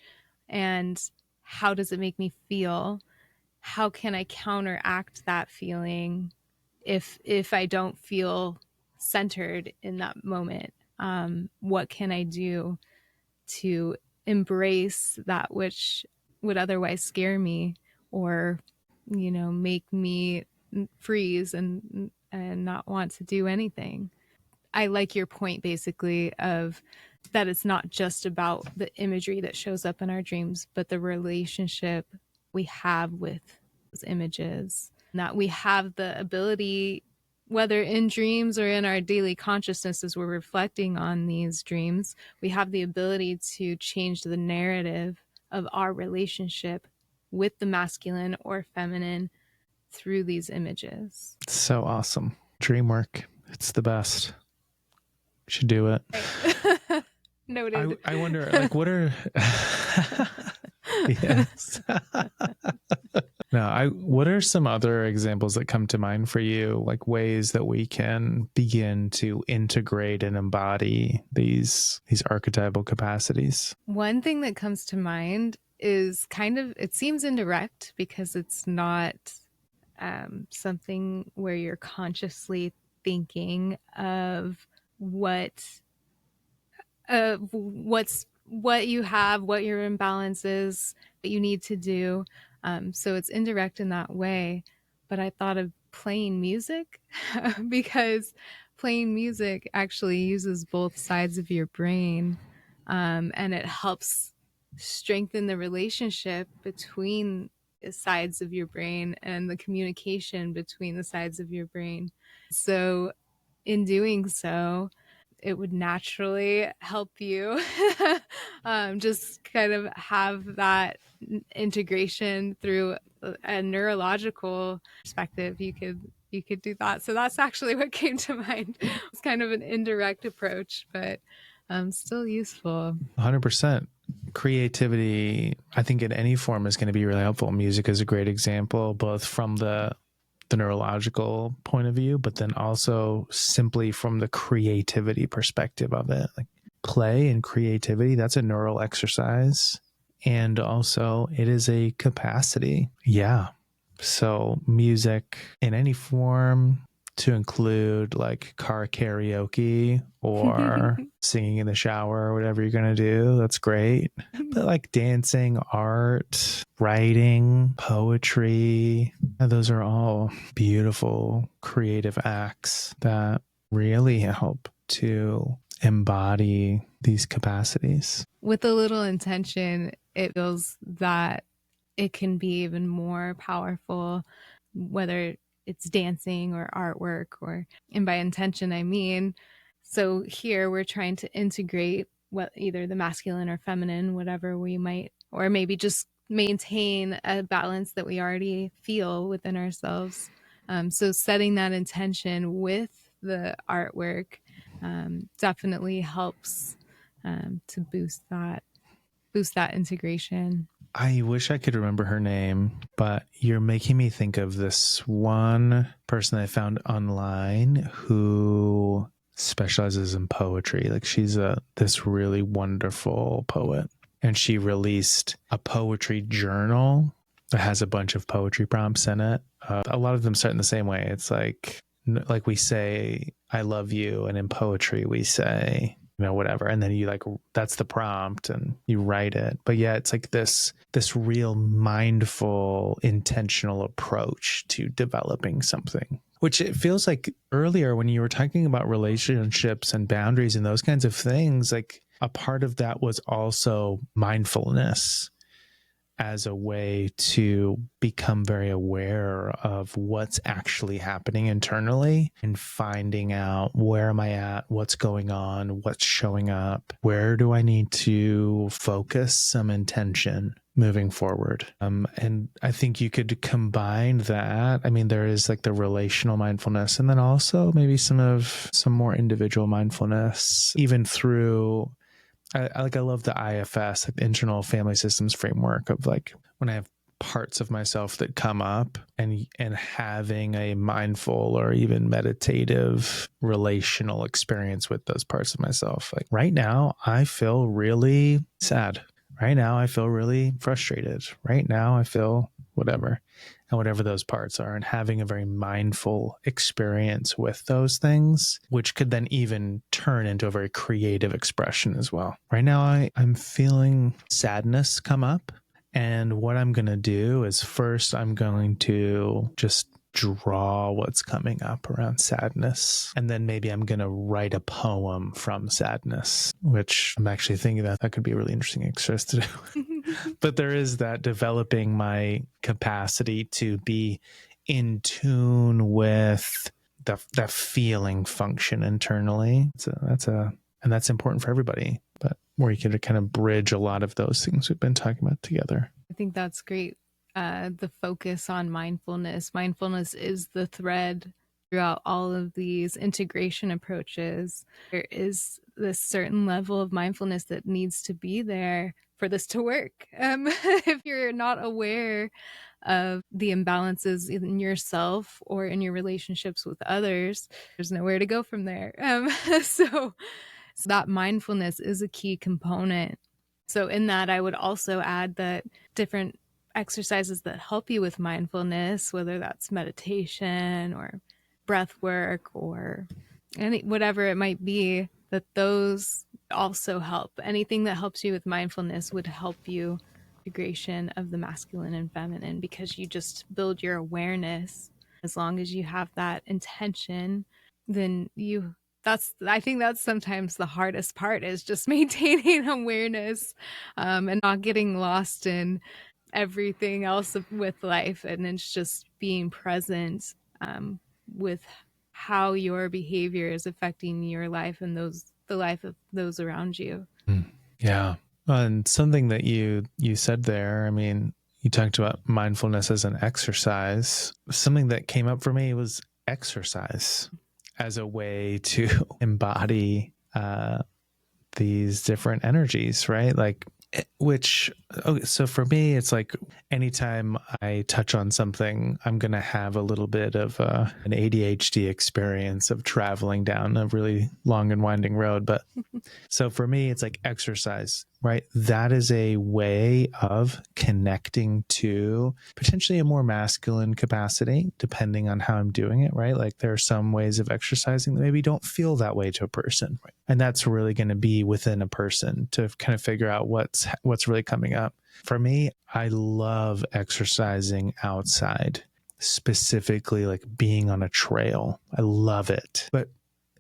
and how does it make me feel? How can I counteract that feeling if I don't feel centered in that moment? What can I do to embrace that which would otherwise scare me, or make me freeze and not want to do anything? I like your point basically of that it's not just about the imagery that shows up in our dreams, but the relationship we have with those images. That we have the ability, whether in dreams or in our daily consciousness as we're reflecting on these dreams, we have the ability to change the narrative of our relationship with the masculine or feminine through these images. So awesome. Dream work. It's the best. Should do it. Right. Noted. I wonder, like, what are yes. Now, what are some other examples that come to mind for you, like ways that we can begin to integrate and embody these archetypal capacities? One thing that comes to mind is kind of, it seems indirect because it's not something where you're consciously thinking of what you have, what your imbalance is, what you need to do. So it's indirect in that way. But I thought of playing music because playing music actually uses both sides of your brain, and it helps strengthen the relationship between the sides of your brain and the communication between the sides of your brain. So in doing so, it would naturally help you just kind of have that integration through a neurological perspective. You could do that. So that's actually what came to mind. It's kind of an indirect approach, but still useful. 100%. Creativity, I think in any form, is going to be really helpful. Music is a great example, both from the neurological point of view, but then also simply from the creativity perspective of it. Like play and creativity, that's a neural exercise. And also it is a capacity. Yeah. So music in any form, to include like car karaoke or singing in the shower or whatever you're going to do. That's great. But like dancing, art, writing, poetry, those are all beautiful creative acts that really help to embody these capacities. With a little intention, it feels that it can be even more powerful, whether it's dancing or artwork, and by intention, I mean, so here we're trying to integrate either the masculine or feminine, whatever we might, or maybe just maintain a balance that we already feel within ourselves. So setting that intention with the artwork definitely helps to boost that integration. I wish I could remember her name, but you're making me think of this one person I found online who specializes in poetry. Like she's this really wonderful poet, and she released a poetry journal that has a bunch of poetry prompts in it. A lot of them start in the same way. It's like we say, I love you. And in poetry, we say, whatever. And then you that's the prompt and you write it. But yeah, it's like this real mindful, intentional approach to developing something, which it feels like earlier when you were talking about relationships and boundaries and those kinds of things, like a part of that was also mindfulness as a way to become very aware of what's actually happening internally and finding out, where am I at, what's going on, what's showing up, where do I need to focus some intention moving forward. And I think you could combine that. I mean, there is like the relational mindfulness, and then also maybe some more individual mindfulness, even through I love the IFS, like the internal family systems framework, of like when I have parts of myself that come up and having a mindful or even meditative relational experience with those parts of myself. Like right now, I feel really sad. Right now, I feel really frustrated. Right now, I feel whatever. And whatever those parts are, and having a very mindful experience with those things, which could then even turn into a very creative expression as well. Right now, I'm feeling sadness come up. And what I'm going to do is first, I'm going to just draw what's coming up around sadness. And then maybe I'm going to write a poem from sadness, which I'm actually thinking that could be a really interesting exercise to do. But there is that developing my capacity to be in tune with that feeling function internally. So that's important for everybody, but where you can kind of bridge a lot of those things we've been talking about together. I think that's great. The focus on mindfulness. Mindfulness is the thread throughout all of these integration approaches. There is this certain level of mindfulness that needs to be there for this to work. If you're not aware of the imbalances in yourself or in your relationships with others, there's nowhere to go from there. So that mindfulness is a key component. So in that, I would also add that different exercises that help you with mindfulness, whether that's meditation or breath work or whatever it might be, that those also help. Anything that helps you with mindfulness would help you integration of the masculine and feminine, because you just build your awareness. As long as you have that intention, then I think that's sometimes the hardest part, is just maintaining awareness, and not getting lost in everything else with life. And it's just being present with how your behavior is affecting your life and the life of those around you. Yeah. And something that you said there, I mean, you talked about mindfulness as an exercise. Something that came up for me was exercise as a way to embody these different energies, right? Like, so for me, it's like anytime I touch on something, I'm going to have a little bit of an ADHD experience of traveling down a really long and winding road. But so for me, it's like exercise, right? That is a way of connecting to potentially a more masculine capacity, depending on how I'm doing it, right? Like there are some ways of exercising that maybe don't feel that way to a person, right? And that's really going to be within a person to kind of figure out what's really coming up. For me, I love exercising outside, specifically like being on a trail. I love it. But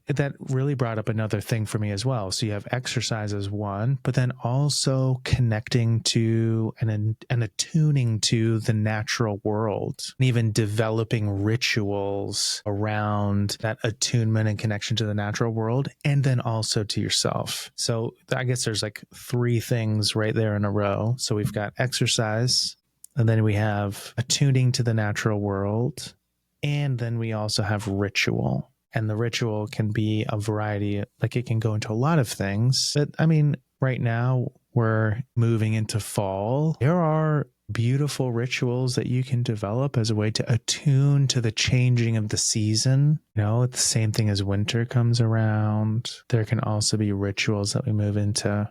that really brought up another thing for me as well. So you have exercise as one, but then also connecting to and attuning to the natural world, and even developing rituals around that attunement and connection to the natural world, and then also to yourself. So I guess there's like three things right there in a row. So we've got exercise, and then we have attuning to the natural world, and then we also have ritual. And the ritual can be a variety, like it can go into a lot of things. But I mean, right now we're moving into fall. There are beautiful rituals that you can develop as a way to attune to the changing of the season. You know, it's the same thing as winter comes around. There can also be rituals that we move into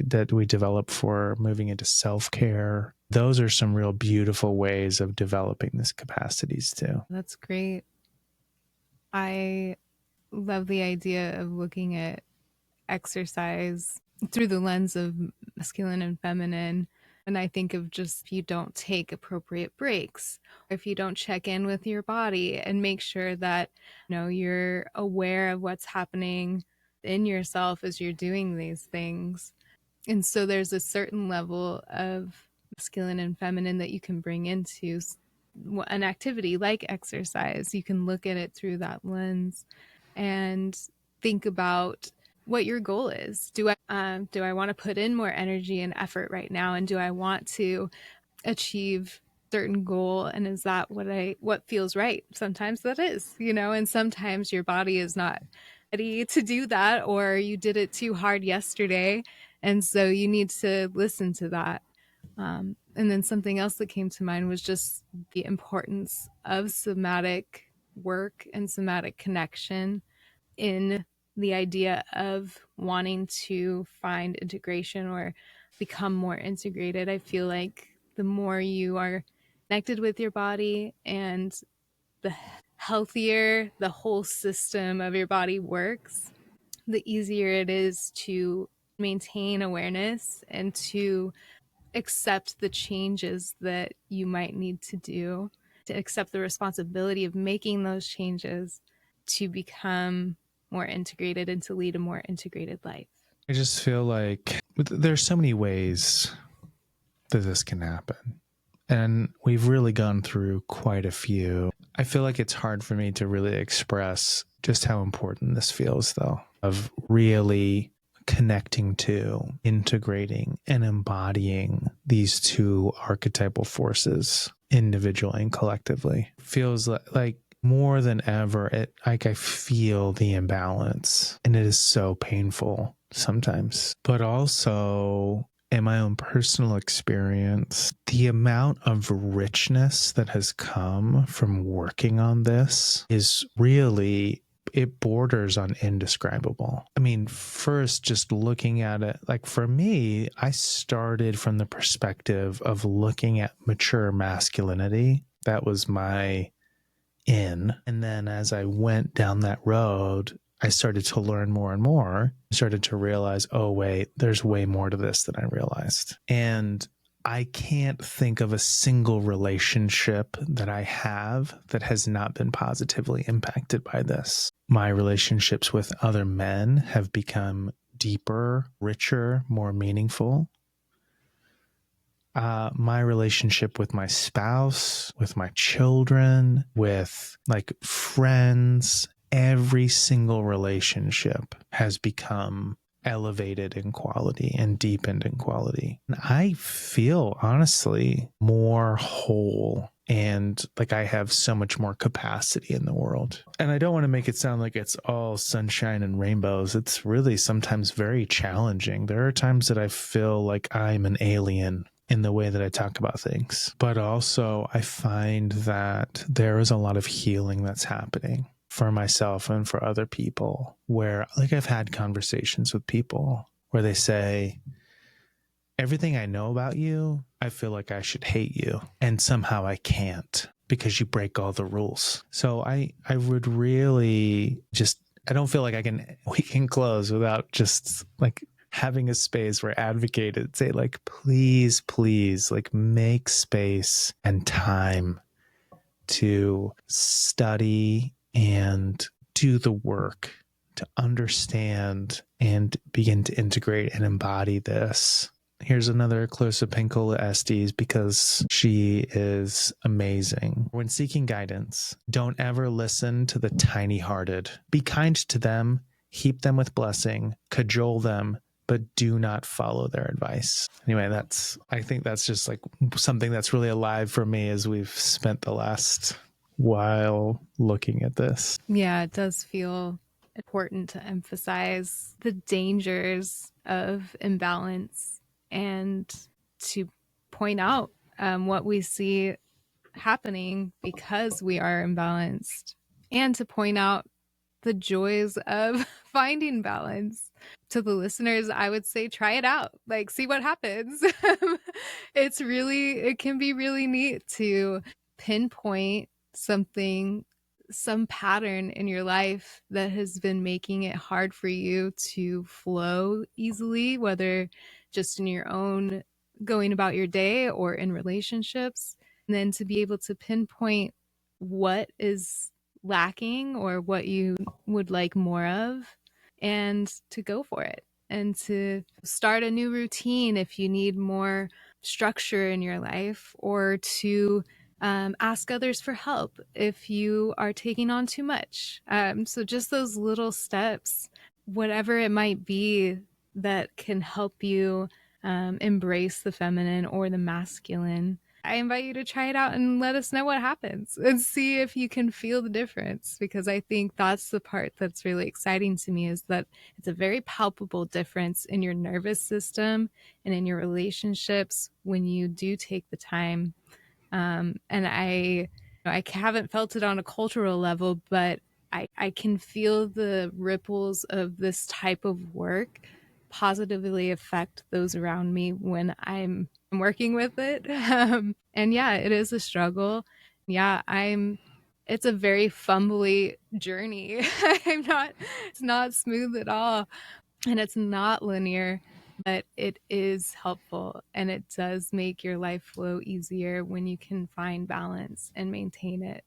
that we develop for moving into self-care. Those are some real beautiful ways of developing these capacities too. That's great. I love the idea of looking at exercise through the lens of masculine and feminine. And I think of just, if you don't take appropriate breaks, if you don't check in with your body and make sure that, you're aware of what's happening in yourself as you're doing these things. And so there's a certain level of masculine and feminine that you can bring into an activity like exercise. You can look at it through that lens and think about what your goal is. Do I want to put in more energy and effort right now? And do I want to achieve certain goal? And is that what feels right? Sometimes that is, and sometimes your body is not ready to do that, or you did it too hard yesterday. And so you need to listen to that. And then something else that came to mind was just the importance of somatic work and somatic connection in the idea of wanting to find integration or become more integrated. I feel like the more you are connected with your body and the healthier the whole system of your body works, the easier it is to maintain awareness and to accept the changes that you might need to do to accept the responsibility of making those changes to become more integrated and to lead a more integrated life. I just feel like there's so many ways that this can happen. And we've really gone through quite a few. I feel like it's hard for me to really express just how important this feels, though, of really connecting to, integrating, and embodying these two archetypal forces individually and collectively. Feels like more than ever, I feel the imbalance, and it is so painful sometimes. But also, in my own personal experience, the amount of richness that has come from working on this is really, it borders on indescribable. I mean, first, just looking at it, like for me, I started from the perspective of looking at mature masculinity. That was my in. And then as I went down that road, I started to learn more and more. I started to realize, oh, wait, there's way more to this than I realized. And I can't think of a single relationship that I have that has not been positively impacted by this. My relationships with other men have become deeper, richer, more meaningful. My relationship with my spouse, with my children, with like friends, every single relationship has become elevated in quality and deepened in quality. And I feel honestly more whole and like I have so much more capacity in the world. And I don't want to make it sound like it's all sunshine and rainbows. It's really sometimes very challenging. There are times that I feel like I'm an alien in the way that I talk about things. But also I find that there is a lot of healing that's happening for myself and for other people, where like I've had conversations with people where they say, everything I know about you, I feel like I should hate you. And somehow I can't because you break all the rules. So I would really just, I don't feel like we can close without just like having a space where advocate and say like, please, please, like make space and time to study and do the work to understand and begin to integrate and embody this. Here's another close up Pinkola Estes because she is amazing. When seeking guidance, don't ever listen to the tiny hearted. Be kind to them, heap them with blessing, cajole them, but do not follow their advice. Anyway, I think that's just like something that's really alive for me as we've spent the last while looking at this. Yeah, it does feel important to emphasize the dangers of imbalance and to point out what we see happening because we are imbalanced, and to point out the joys of finding balance. To the listeners, I would say try it out, like see what happens. It can be really neat to pinpoint some pattern in your life that has been making it hard for you to flow easily, whether just in your own going about your day or in relationships. And then to be able to pinpoint what is lacking or what you would like more of, and to go for it, and to start a new routine if you need more structure in your life, or to ask others for help if you are taking on too much. So just those little steps, whatever it might be that can help you embrace the feminine or the masculine. I invite you to try it out and let us know what happens and see if you can feel the difference, because I think that's the part that's really exciting to me, is that it's a very palpable difference in your nervous system and in your relationships when you do take the time. And I haven't felt it on a cultural level, but I can feel the ripples of this type of work positively affect those around me when I'm working with it. And yeah, it is a struggle. Yeah, it's a very fumbly journey. It's not smooth at all. And it's not linear. but it is helpful, and it does make your life flow easier when you can find balance and maintain it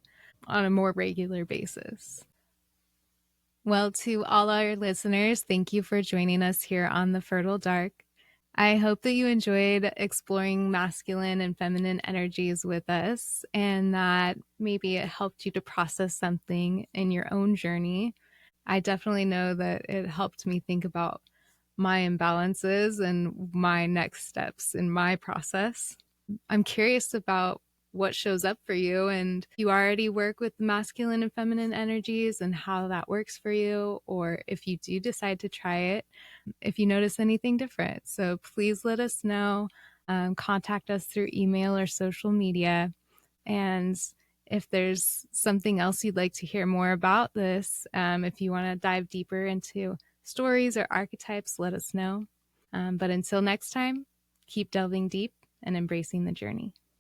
on a more regular basis. Well, to all our listeners, thank you for joining us here on The Fertile Dark. I hope that you enjoyed exploring masculine and feminine energies with us, and that maybe it helped you to process something in your own journey. I definitely know that it helped me think about my imbalances and my next steps in my process. I'm curious about what shows up for you, and you already work with masculine and feminine energies and how that works for you, or if you do decide to try it, if you notice anything different. So please let us know. Contact us through email or social media. And if there's something else you'd like to hear more about this, if you want to dive deeper into stories or archetypes, let us know. But until next time, keep delving deep and embracing the journey.